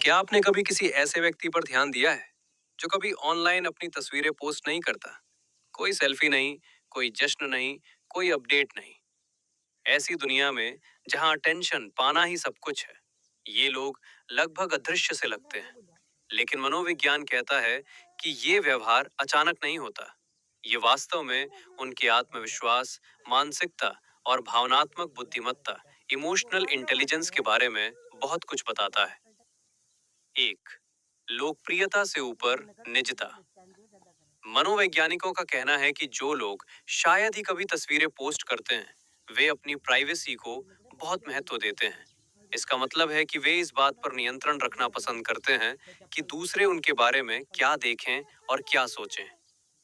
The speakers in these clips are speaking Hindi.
क्या आपने कभी किसी ऐसे व्यक्ति पर ध्यान दिया है जो कभी ऑनलाइन अपनी तस्वीरें पोस्ट नहीं करता? कोई सेल्फी नहीं, कोई जश्न नहीं, कोई अपडेट नहीं। ऐसी दुनिया में जहां अटेंशन पाना ही सब कुछ है, ये लोग लगभग अदृश्य से लगते हैं। लेकिन मनोविज्ञान कहता है कि ये व्यवहार अचानक नहीं होता। ये वास्तव में उनके आत्मविश्वास, मानसिकता और भावनात्मक बुद्धिमत्ता, इमोशनल इंटेलिजेंस के बारे में बहुत कुछ बताता है। एक, लोकप्रियता से ऊपर निजता। मनोवैज्ञानिकों का कहना है कि जो लोग शायद ही कभी तस्वीरें पोस्ट करते हैं, वे अपनी प्राइवेसी को बहुत महत्व देते हैं। इसका मतलब है कि वे इस बात पर नियंत्रण रखना पसंद करते हैं कि दूसरे उनके बारे में क्या देखें और क्या सोचें।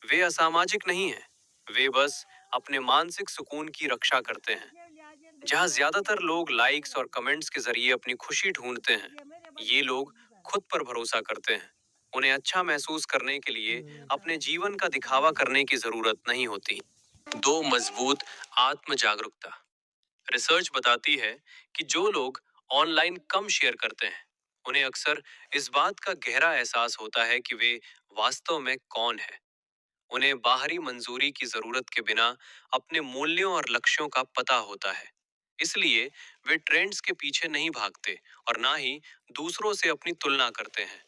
वे असामाजिक नहीं हैं, वे बस अपने मानसिक सुकून की रक्षा करते हैं। जहां ज्यादातर लोग लाइक्स और कमेंट्स के जरिए अपनी खुशी ढूंढते हैं, ये लोग खुद पर भरोसा करते हैं। उन्हें अच्छा महसूस करने के लिए अपने जीवन का दिखावा करने की जरूरत नहीं होती। दो, मजबूत आत्म जागरूकता। रिसर्च बताती है कि जो लोग ऑनलाइन कम शेयर करते हैं, उन्हें अक्सर इस बात का गहरा एहसास होता है कि वे वास्तव में कौन है। उन्हें बाहरी मंजूरी की जरूरत के बिना अपने मूल्यों और लक्ष्यों का पता होता है। इसलिए वे ट्रेंड्स के पीछे नहीं भागते और ना ही दूसरों से अपनी तुलना करते हैं।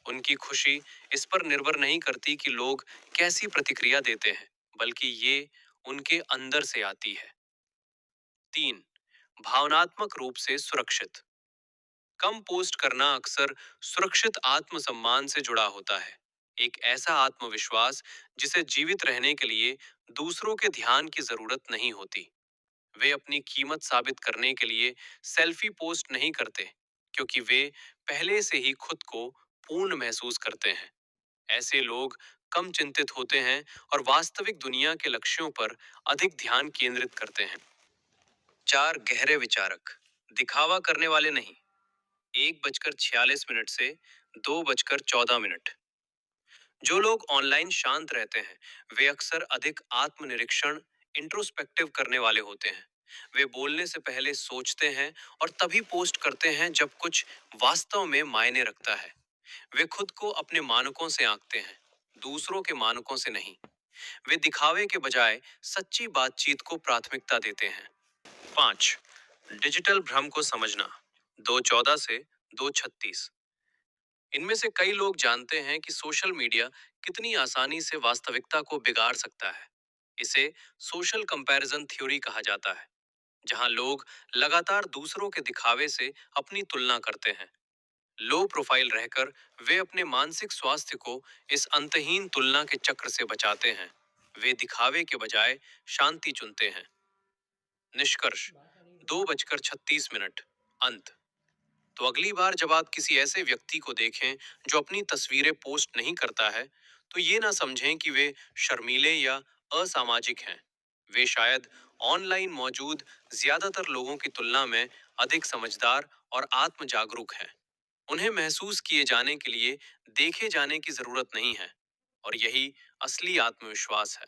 उनकी खुशी इस पर निर्भर नहीं करती कि लोग कैसी प्रतिक्रिया देते हैं, बल्कि ये उनके अंदर से आती है। तीन, भावनात्मक रूप से सुरक्षित। कम पोस्ट करना अक्सर सुरक्षित आत्मसम्मान से जुड़ा होता है। एक ऐसा आत्मविश्वास जिसे जीवित रहने के लिए दूसरों के ध्यान की जरूरत नहीं होती। वे अपनी कीमत साबित करने के लिए सेल्फी पोस्ट नहीं करते, क्योंकि वे पहले से ही खुद को पूर्ण महसूस करते हैं। ऐसे लोग कम चिंतित होते हैं और वास्तविक दुनिया के लक्ष्यों पर अधिक ध्यान केंद्रित करते हैं। चार, गहरे विचारक। दिखावा करने वाले नहीं। 1:46 से 2:14। जो लोग ऑनलाइन शांत रहते हैं, वे अक्सर अधिक आत्मनिरीक्षण, इंट्रोस्पेक्टिव करने वाले होते हैं। वे बोलने से पहले सोचते हैं और तभी पोस्ट करते हैं जब कुछ वास्तव में मायने रखता है। वे खुद को अपने मानकों से आंकते हैं, दूसरों के मानकों से नहीं। वे दिखावे के बजाय सच्ची बातचीत को प्राथमिकता देते हैं। पांच, डिजिटल भ्रम को समझना। 2:14 से 2:36। इनमें से कई लोग जानते हैं कि सोशल मीडिया कितनी आसानी से वास्तविकता को बिगाड़ सकता है। इसे सोशल कंपैरिजन थ्योरी कहा जाता है, जहां लोग लगातार दूसरों के दिखावे से अपनी तुलना करते हैं। लो प्रोफाइल रहकर वे अपने मानसिक स्वास्थ्य को इस अंतहीन तुलना के चक्र से बचाते हैं। वे दिखावे के बजाय शांति चुनते हैं। निष्कर्ष, 2:36। अंत। तो अगली बार जब आप किसी ऐसे व्यक्ति को देखें जो अपनी तस्वीरें पोस्ट नहीं करता है, तो ये ना समझें कि वे शर्मीले या असामाजिक हैं। वे शायद ऑनलाइन मौजूद ज्यादातर लोगों की तुलना में अधिक समझदार और आत्म जागरूक हैं। उन्हें महसूस किए जाने के लिए देखे जाने की जरूरत नहीं है, और यही असली आत्मविश्वास है।